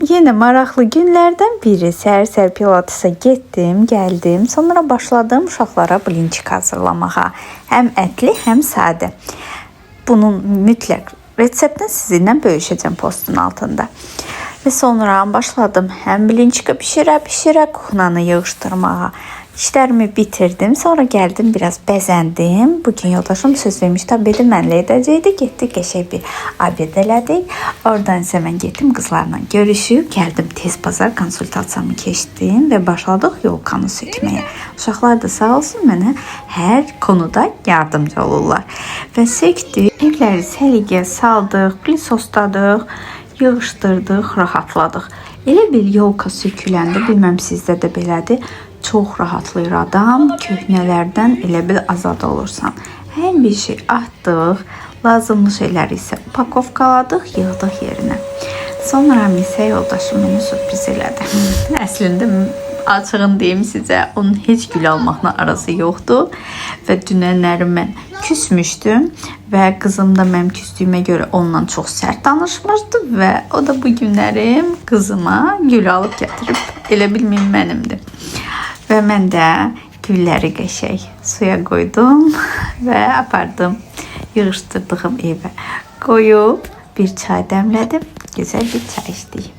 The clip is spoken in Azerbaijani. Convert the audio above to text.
Yine maraqlı günlerden biri. Səhər-səhər pilatesa getdim, gəldim. Sonra başladım uşaqlara blinçik hazırlamağa. Həm ətli, həm sadə. Bunun mütləq reseptini sizinlə bölüşəcəm postun altında. Və sonra başladım həm blinçiki bişirə kuxnanı yığışdırmağa. İşlərimi bitirdim. Sonra gəldim, biraz bəzəndim. Bugün yoldaşım söz vermiş, tabii mənlə edəcəkdi. Getdik, qəşəng bir abed elədik. Oradan isə mən getdim qızlarla görüşüb, gəldim tez bazar konsultasiyamı keçdim və başladıq yolkanı sökməyə. Uşaqlar da sağ olsun mənə hər konuda yardımcı olurlar. Və söktük, ipləri səliqəyə saldıq, plisosladık, yığışdırdıq, rahatladıq. Elə bir yolka söküləndə, bilməm sizdə də belədir, çox rahatlayır adam, köhnələrdən elə bil azad olursan. Hər bir şey atdıq, lazımlı şeyləri isə upakovkaladıq, yığdıq yerinə. Sonra isə yoldaşım mənə sürpriz elədi. Əslində açığın deyim sizə, onun heç gül almaqla arası yoxdur və dünənləri mən küsmüşdüm və qızım da mənim küsdüyümə görə onunla çox sərt danışmışdı və o da bu günlərim qızıma gül alıb gətirib, elə bilməyim mənimdir. Və mən də gülləri qəşəng suya qoydum və apardım, yığışdırdığım evə qoyub bir çay dəmlədim, gözəl bir çay içdik.